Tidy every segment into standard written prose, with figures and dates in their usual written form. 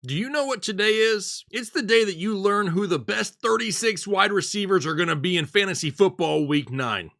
Do you know what today is? It's the day that you learn who the best 36 wide receivers are going to be in fantasy football week 9.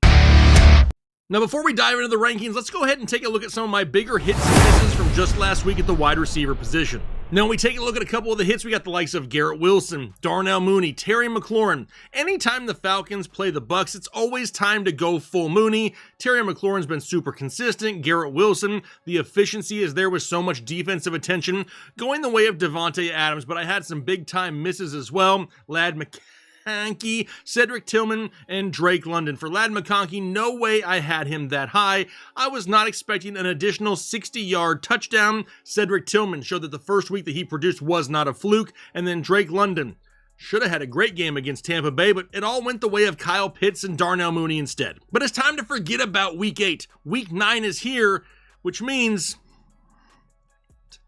Now, before we dive into the rankings, let's go ahead and take a look at some of my bigger hits and misses from just last week at the wide receiver position. Now, when we take a look at a couple of the hits, we got the likes of Garrett Wilson, Darnell Mooney, Terry McLaurin. Anytime the Falcons play the Bucs, it's always time to go full Mooney. Terry McLaurin's been super consistent. Garrett Wilson, the efficiency is there with so much defensive attention, going the way of Devontae Adams, but I had some big-time misses as well. Ladd McConkey, Cedric Tillman, and Drake London. For Ladd McConkey, no way I had him that high. I was not expecting an additional 60-yard touchdown. Cedric Tillman showed that the first week that he produced was not a fluke, and then Drake London should have had a great game against Tampa Bay, but it all went the way of Kyle Pitts and Darnell Mooney instead. But it's time to forget about Week 8. Week 9 is here, which means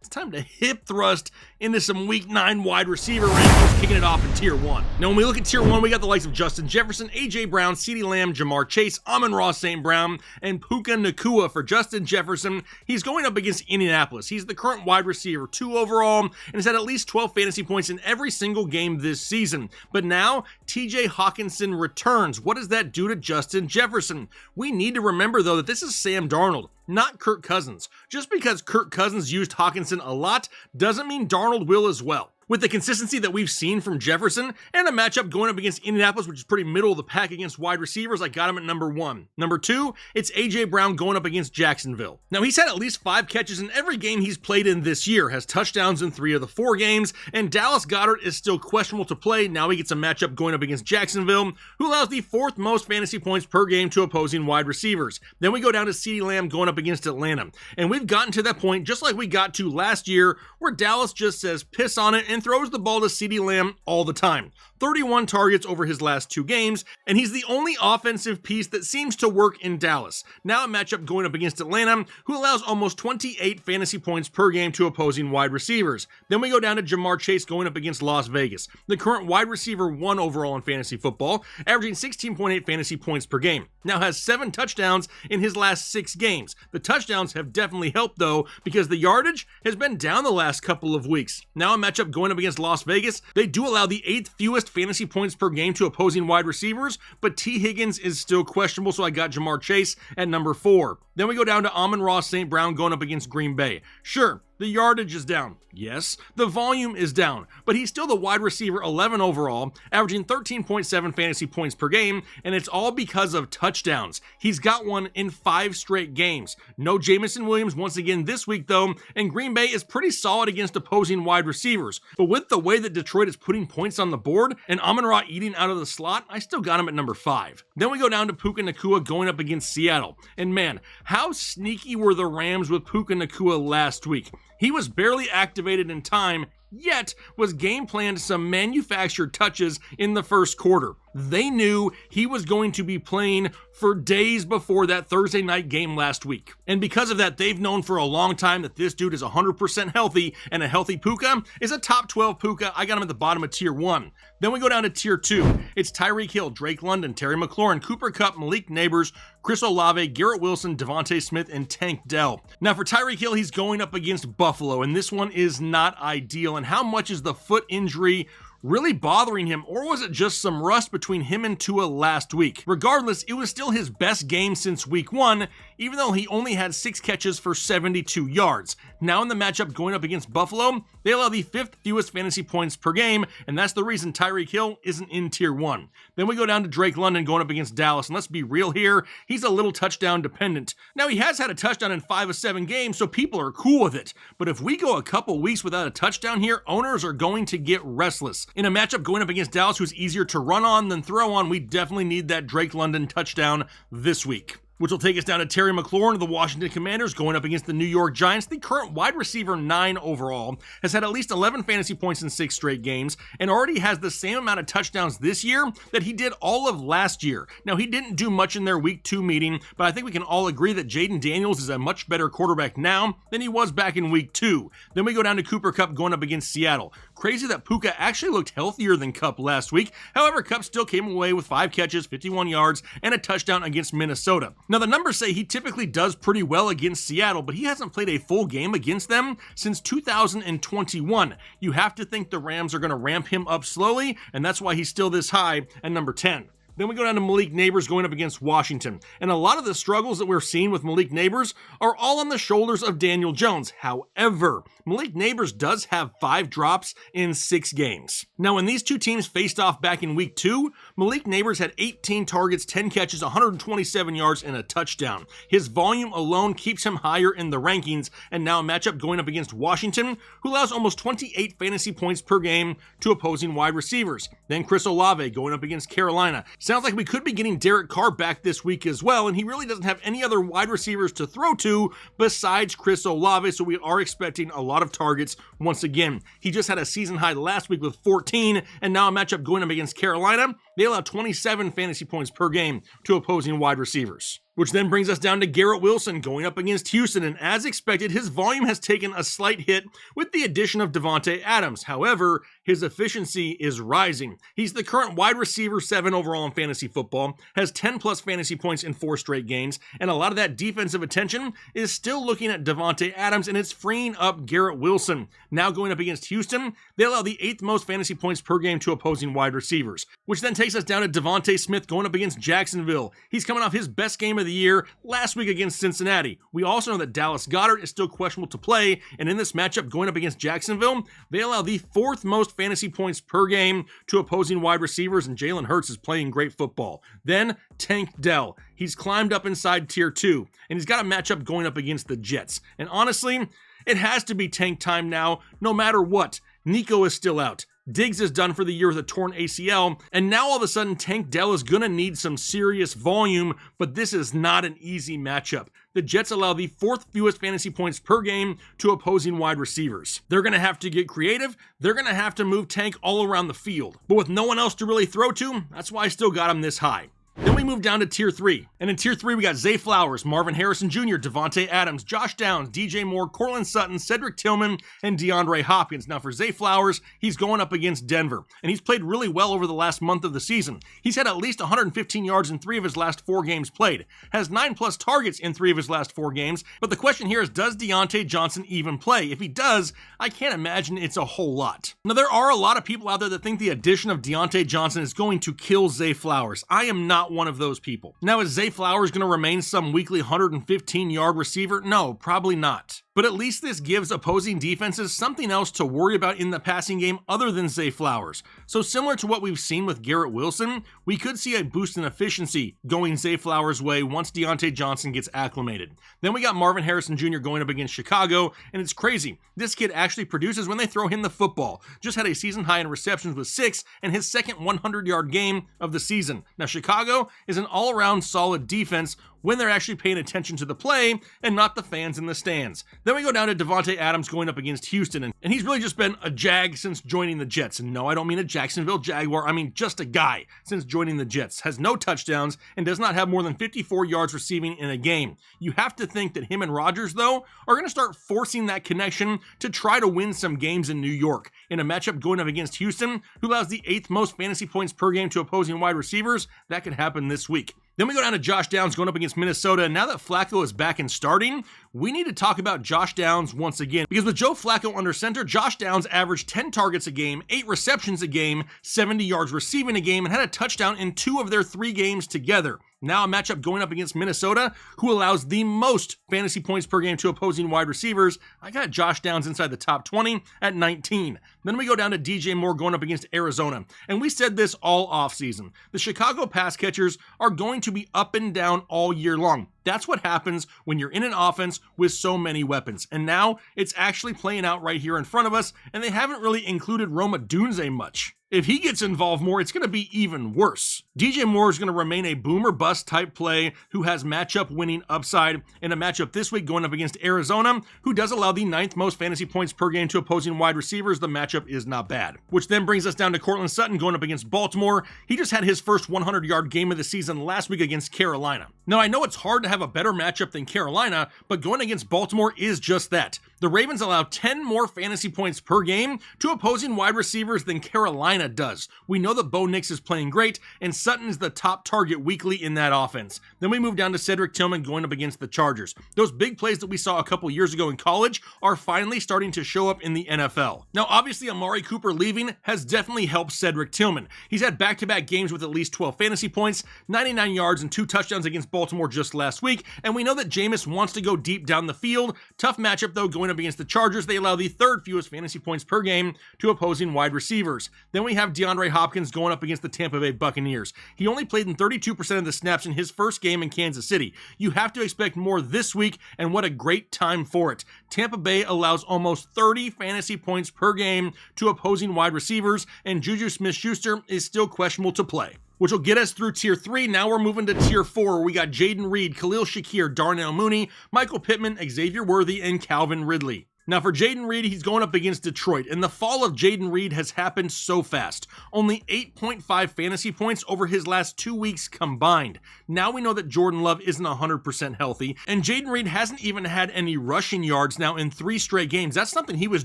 it's time to hip thrust into some Week 9 wide receiver rankings, kicking it off in Tier 1. Now, when we look at Tier 1, we got the likes of Justin Jefferson, A.J. Brown, CeeDee Lamb, Jamar Chase, Amon-Ra St. Brown, and Puka Nacua. For Justin Jefferson, he's going up against Indianapolis. He's the current wide receiver 2 overall, and has had at least 12 fantasy points in every single game this season. But now, TJ Hawkinson returns. What does that do to Justin Jefferson? We need to remember, though, that this is Sam Darnold, not Kirk Cousins. Just because Kirk Cousins used Hawkinson a lot doesn't mean Darnold will as well. With the consistency that we've seen from Jefferson and a matchup going up against Indianapolis, which is pretty middle of the pack against wide receivers, I got him at number 1. Number 2, it's A.J. Brown going up against Jacksonville. Now, he's had at least 5 catches in every game he's played in this year, has touchdowns in 3 of the 4 games, and Dallas Goedert is still questionable to play. Now he gets a matchup going up against Jacksonville, who allows the 4th most fantasy points per game to opposing wide receivers. Then we go down to CeeDee Lamb going up against Atlanta. And we've gotten to that point, just like we got to last year, where Dallas just says piss on it and throws the ball to CeeDee Lamb all the time. 31 targets over his last 2 games, and he's the only offensive piece that seems to work in Dallas. Now a matchup going up against Atlanta, who allows almost 28 fantasy points per game to opposing wide receivers. Then we go down to Jamar Chase going up against Las Vegas, the current wide receiver 1 overall in fantasy football, averaging 16.8 fantasy points per game. Now has 7 touchdowns in his last 6 games. The touchdowns have definitely helped, though, because the yardage has been down the last couple of weeks. Now a matchup going up against Las Vegas, they do allow the 8th fewest fantasy points per game to opposing wide receivers, but T. Higgins is still questionable, so I got Jamar Chase at number 4. Then we go down to Amon-Ra St. Brown going up against Green Bay. Sure, the yardage is down. Yes, the volume is down, but he's still the wide receiver 11 overall, averaging 13.7 fantasy points per game, and it's all because of touchdowns. He's got one in 5 straight games. No Jameson Williams once again this week, though, and Green Bay is pretty solid against opposing wide receivers. But with the way that Detroit is putting points on the board, and Amon-Ra eating out of the slot, I still got him at number 5. Then we go down to Puka Nacua going up against Seattle. And man, how sneaky were the Rams with Puka Nacua last week? He was barely activated in time, yet was game planned some manufactured touches in the first quarter. They knew he was going to be playing for days before that Thursday night game last week. And because of that, they've known for a long time that this dude is 100% healthy, and a healthy Puka is a top 12 Puka. I got him at the bottom of Tier 1. Then we go down to Tier 2. It's Tyreek Hill, Drake London, Terry McLaurin, Cooper Kupp, Malik Neighbors, Chris Olave, Garrett Wilson, Devontae Smith, and Tank Dell. Now for Tyreek Hill, he's going up against Buffalo, and this one is not ideal. And how much is the foot injury really bothering him, or was it just some rust between him and Tua last week? Regardless, it was still his best game since week 1, even though he only had 6 catches for 72 yards. Now in the matchup going up against Buffalo, they allow the 5th fewest fantasy points per game, and that's the reason Tyreek Hill isn't in Tier 1. Then we go down to Drake London going up against Dallas, and let's be real here, he's a little touchdown dependent. Now he has had a touchdown in 5 of 7 games, so people are cool with it. But if we go a couple weeks without a touchdown here, owners are going to get restless. In a matchup going up against Dallas, who's easier to run on than throw on, we definitely need that Drake London touchdown this week. Which will take us down to Terry McLaurin of the Washington Commanders going up against the New York Giants. The current wide receiver 9 overall has had at least 11 fantasy points in 6 straight games and already has the same amount of touchdowns this year that he did all of last year. Now, he didn't do much in their week 2 meeting, but I think we can all agree that Jaden Daniels is a much better quarterback now than he was back in week 2. Then we go down to Cooper Kupp going up against Seattle. Crazy that Puka actually looked healthier than Kupp last week. However, Kupp still came away with 5 catches, 51 yards, and a touchdown against Minnesota. Now, the numbers say he typically does pretty well against Seattle, but he hasn't played a full game against them since 2021. You have to think the Rams are going to ramp him up slowly, and that's why he's still this high at number 10. Then we go down to Malik Neighbors going up against Washington. And a lot of the struggles that we're seeing with Malik Neighbors are all on the shoulders of Daniel Jones. However, Malik Neighbors does have 5 drops in 6 games. Now, when these two teams faced off back in week 2, Malik Neighbors had 18 targets, 10 catches, 127 yards, and a touchdown. His volume alone keeps him higher in the rankings, and now a matchup going up against Washington, who allows almost 28 fantasy points per game to opposing wide receivers. Then Chris Olave going up against Carolina. Sounds like we could be getting Derek Carr back this week as well, and he really doesn't have any other wide receivers to throw to besides Chris Olave, so we are expecting a lot of targets once again. He just had a season high last week with 14, and now a matchup going up against Carolina. They allow 27 fantasy points per game to opposing wide receivers. Which then brings us down to Garrett Wilson going up against Houston, and as expected, his volume has taken a slight hit with the addition of Davante Adams. However, his efficiency is rising. He's the current wide receiver 7 overall in fantasy football, has 10 plus fantasy points in 4 straight games, and a lot of that defensive attention is still looking at Davante Adams, and it's freeing up Garrett Wilson. Now going up against Houston, they allow the 8th most fantasy points per game to opposing wide receivers, which then takes us down to Devontae Smith going up against Jacksonville. He's coming off his best game of the year last week against Cincinnati. We also know that Dallas Goedert is still questionable to play, and in this matchup going up against Jacksonville, they allow the 4th most fantasy points per game to opposing wide receivers, and Jalen Hurts is playing great football. Then Tank Dell. He's climbed up inside tier 2, and he's got a matchup going up against the Jets. And honestly, it has to be Tank time now, no matter what. Nico is still out. Diggs is done for the year with a torn ACL, and now all of a sudden Tank Dell is going to need some serious volume, but this is not an easy matchup. The Jets allow the 4th fewest fantasy points per game to opposing wide receivers. They're going to have to get creative. They're going to have to move Tank all around the field, but with no one else to really throw to, that's why I still got him this high. Then we move down to tier 3. And in tier 3, we got Zay Flowers, Marvin Harrison Jr., Davante Adams, Josh Downs, DJ Moore, Cortland Sutton, Cedric Tillman, and DeAndre Hopkins. Now for Zay Flowers, he's going up against Denver, and he's played really well over the last month of the season. He's had at least 115 yards in 3 of his last 4 games played, has 9 plus targets in 3 of his last 4 games, but the question here is, does Deontay Johnson even play? If he does, I can't imagine it's a whole lot. Now there are a lot of people out there that think the addition of Deontay Johnson is going to kill Zay Flowers. I am not one of those people. Now, is Zay Flowers going to remain some weekly 115-yard receiver? No, probably not. But at least this gives opposing defenses something else to worry about in the passing game other than Zay Flowers. So similar to what we've seen with Garrett Wilson, we could see a boost in efficiency going Zay Flowers' way once Deontay Johnson gets acclimated. Then we got Marvin Harrison Jr. going up against Chicago, and it's crazy. This kid actually produces when they throw him the football. Just had a season high in receptions with 6 and his second 100-yard game of the season. Now Chicago is an all-around solid defense when they're actually paying attention to the play and not the fans in the stands. Then we go down to Davante Adams going up against Houston, and he's really just been a Jag since joining the Jets. And no, I don't mean a Jacksonville Jaguar, I mean just a guy since joining the Jets. Has no touchdowns and does not have more than 54 yards receiving in a game. You have to think that him and Rodgers, though, are going to start forcing that connection to try to win some games in New York. In a matchup going up against Houston, who allows the 8th most fantasy points per game to opposing wide receivers, that could happen this week. Then we go down to Josh Downs going up against Minnesota, and now that Flacco is back and starting, we need to talk about Josh Downs once again, because with Joe Flacco under center, Josh Downs averaged 10 targets a game, 8 receptions a game, 70 yards receiving a game, and had a touchdown in 2 of their 3 games together. Now a matchup going up against Minnesota, who allows the most fantasy points per game to opposing wide receivers. I got Josh Downs inside the top 20 at 19. Then we go down to DJ Moore going up against Arizona. And we said this all offseason. The Chicago pass catchers are going to be up and down all year long. That's what happens when you're in an offense with so many weapons. And now it's actually playing out right here in front of us, and they haven't really included Roma Dunze much. If he gets involved more, it's going to be even worse. DJ Moore is going to remain a boomer bust type play who has matchup winning upside in a matchup this week going up against Arizona, who does allow the 9th most fantasy points per game to opposing wide receivers. The matchup is not bad. Which then brings us down to Cortland Sutton going up against Baltimore. He just had his first 100-yard game of the season last week against Carolina. Now, I know it's hard to have a better matchup than Carolina, but going against Baltimore is just that. The Ravens allow 10 more fantasy points per game to opposing wide receivers than Carolina does. We know that Bo Nix is playing great, and Sutton is the top target weekly in that offense. Then we move down to Cedric Tillman going up against the Chargers. Those big plays that we saw a couple years ago in college are finally starting to show up in the NFL. Now, obviously, Amari Cooper leaving has definitely helped Cedric Tillman. He's had back-to-back games with at least 12 fantasy points, 99 yards, and 2 touchdowns against Baltimore just last week, and we know that Jameis wants to go deep down the field. Tough matchup, though, going up against the Chargers. They allow the third fewest fantasy points per game to opposing wide receivers. Then we have DeAndre Hopkins going up against the Tampa Bay Buccaneers. He only played in 32% of the snaps in his first game in Kansas City. You have to expect more this week, and what a great time for it. Tampa Bay allows almost 30 fantasy points per game to opposing wide receivers, and Juju Smith-Schuster is still questionable to play, which will get us through Tier 3. Now we're moving to Tier 4, where we got Jaden Reed, Khalil Shakir, Darnell Mooney, Michael Pittman, Xavier Worthy, and Calvin Ridley. Now for Jaden Reed, he's going up against Detroit, and the fall of Jaden Reed has happened so fast. Only 8.5 fantasy points over his last 2 weeks combined. Now we know that Jordan Love isn't 100% healthy, and Jaden Reed hasn't even had any rushing yards now in 3 straight games. That's something he was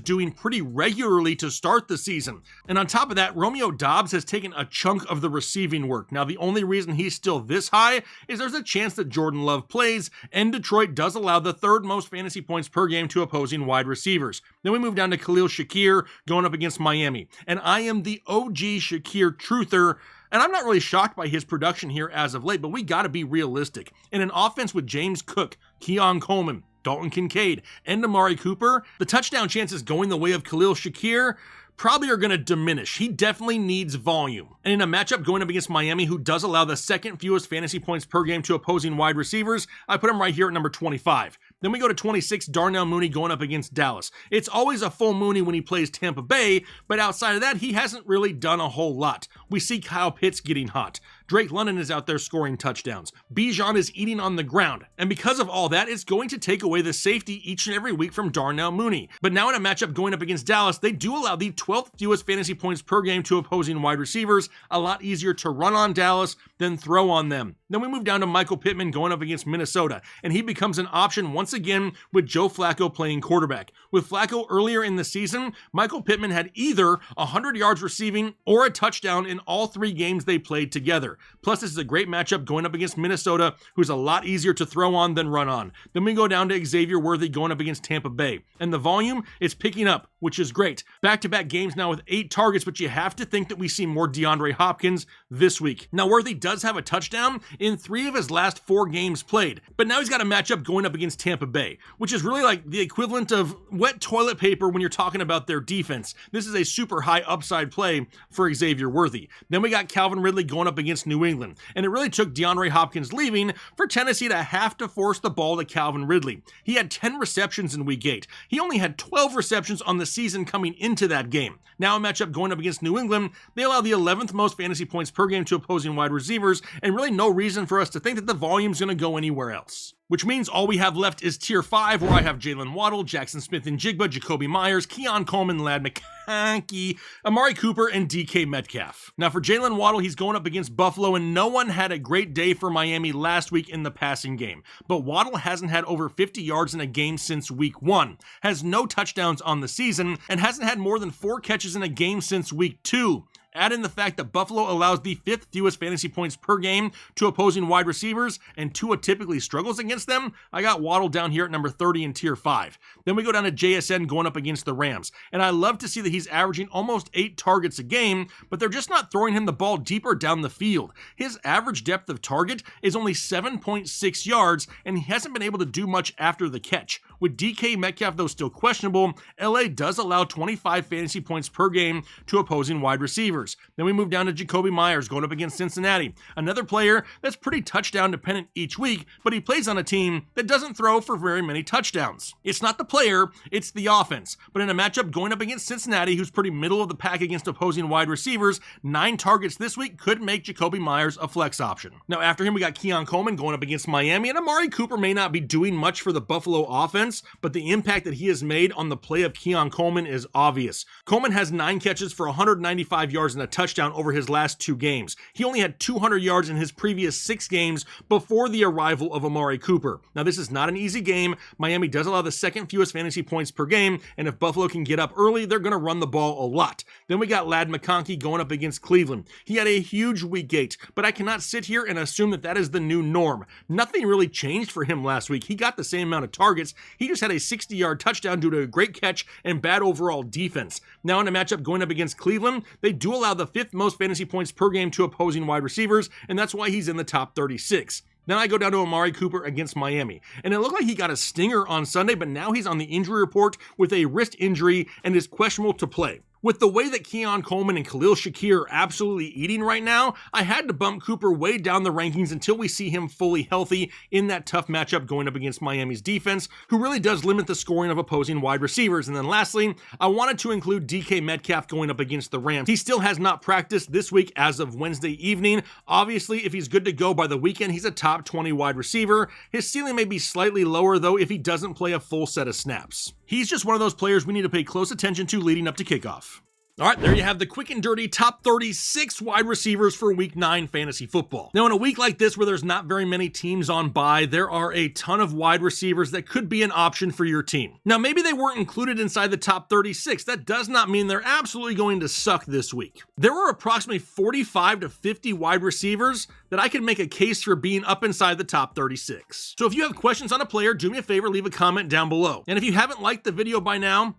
doing pretty regularly to start the season. And on top of that, Romeo Doubs has taken a chunk of the receiving work. Now the only reason he's still this high is there's a chance that Jordan Love plays, and Detroit does allow the third most fantasy points per game to opposing wide receivers. Then we move down to Khalil Shakir going up against Miami. And I am the OG Shakir truther, and I'm not really shocked by his production here as of late, but we got to be realistic. In an offense with James Cook, Keon Coleman, Dalton Kincaid, and Amari Cooper, the touchdown chances going the way of Khalil Shakir probably are going to diminish. He definitely needs volume. And in a matchup going up against Miami, who does allow the second fewest fantasy points per game to opposing wide receivers, I put him right here at number 25. Then we go to 26, Darnell Mooney going up against Dallas. It's always a full Mooney when he plays Tampa Bay, but outside of that, he hasn't really done a whole lot. We see Kyle Pitts getting hot. Drake London is out there scoring touchdowns. Bijan is eating on the ground. And because of all that, it's going to take away the safety each and every week from Darnell Mooney. But now in a matchup going up against Dallas, they do allow the 12th fewest fantasy points per game to opposing wide receivers. A lot easier to run on Dallas than throw on them. Then we move down to Michael Pittman going up against Minnesota, and he becomes an option once again with Joe Flacco playing quarterback. With Flacco earlier in the season, Michael Pittman had either 100 yards receiving or a touchdown in all 3 games they played together. Plus, this is a great matchup going up against Minnesota, who's a lot easier to throw on than run on. Then we go down to Xavier Worthy going up against Tampa Bay, and the volume is picking up, which is great. Back-to-back games now with 8 targets, but you have to think that we see more DeAndre Hopkins this week. Now, Worthy does have a touchdown in 3 of his last 4 games played, but now he's got a matchup going up against Tampa Bay, which is really like the equivalent of wet toilet paper when you're talking about their defense. This is a super high upside play for Xavier Worthy. Then we got Calvin Ridley going up against New England, and it really took DeAndre Hopkins leaving for Tennessee to have to force the ball to Calvin Ridley. He had 10 receptions in week 8. He only had 12 receptions on the season coming into that game. Now a matchup going up against New England, they allow the 11th most fantasy points per game to opposing wide receivers, and really no reason for us to think that the volume's going to go anywhere else. Which means all we have left is Tier 5, where I have Jalen Waddle, Jackson Smith and Jigba, Jacoby Myers, Keon Coleman, Lad McConkey, Amari Cooper, and DK Metcalf. Now for Jalen Waddle, he's going up against Buffalo, and no one had a great day for Miami last week in the passing game. But Waddle hasn't had over 50 yards in a game since week 1, has no touchdowns on the season, and hasn't had more than 4 catches in a game since week 2. Add in the fact that Buffalo allows the 5th fewest fantasy points per game to opposing wide receivers, and Tua typically struggles against them. I got Waddle down here at number 30 in Tier 5. Then we go down to JSN going up against the Rams, and I love to see that he's averaging almost 8 targets a game, but they're just not throwing him the ball deeper down the field. His average depth of target is only 7.6 yards, and he hasn't been able to do much after the catch. With DK Metcalf, though still questionable, LA does allow 25 fantasy points per game to opposing wide receivers. Then we move down to Jacoby Myers going up against Cincinnati, another player that's pretty touchdown dependent each week, but he plays on a team that doesn't throw for very many touchdowns. It's not the player, it's the offense. But in a matchup going up against Cincinnati, who's pretty middle of the pack against opposing wide receivers, 9 targets this week could make Jacoby Myers a flex option. Now after him, we got Keon Coleman going up against Miami, and Amari Cooper may not be doing much for the Buffalo offense, defense, but the impact that he has made on the play of Keon Coleman is obvious. Coleman has 9 catches for 195 yards and a touchdown over his last 2 games. He only had 200 yards in his previous 6 games before the arrival of Amari Cooper. Now, this is not an easy game. Miami does allow the second fewest fantasy points per game, and if Buffalo can get up early, they're going to run the ball a lot. Then we got Ladd McConkey going up against Cleveland. He had a huge week 8, but I cannot sit here and assume that that is the new norm. Nothing really changed for him last week. He got the same amount of targets. He just had a 60-yard touchdown due to a great catch and bad overall defense. Now in a matchup going up against Cleveland, they do allow the 5th most fantasy points per game to opposing wide receivers, and that's why he's in the top 36. Then I go down to Amari Cooper against Miami, and it looked like he got a stinger on Sunday, but now he's on the injury report with a wrist injury and is questionable to play. With the way that Keon Coleman and Khalil Shakir are absolutely eating right now, I had to bump Cooper way down the rankings until we see him fully healthy in that tough matchup going up against Miami's defense, who really does limit the scoring of opposing wide receivers. And then lastly, I wanted to include DK Metcalf going up against the Rams. He still has not practiced this week as of Wednesday evening. Obviously, if he's good to go by the weekend, he's a top 20 wide receiver. His ceiling may be slightly lower, though, if he doesn't play a full set of snaps. He's just one of those players we need to pay close attention to leading up to kickoff. All right, there you have the quick and dirty top 36 wide receivers for Week 9 fantasy football. Now, in a week like this where there's not very many teams on bye, there are a ton of wide receivers that could be an option for your team. Now, maybe they weren't included inside the top 36. That does not mean they're absolutely going to suck this week. There were approximately 45 to 50 wide receivers that I could make a case for being up inside the top 36. So if you have questions on a player, do me a favor, leave a comment down below. And if you haven't liked the video by now,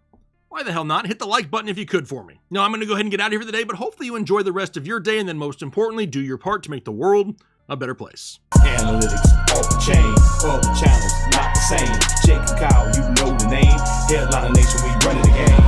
why the hell not? Hit the like button if you could for me. Now, I'm going to go ahead and get out of here for the day, but hopefully you enjoy the rest of your day, and then most importantly, do your part to make the world a better place. Analytics, off the chain, all the channels, not the same. Jake and Kyle, you know the name. Headline Nation, we running the game.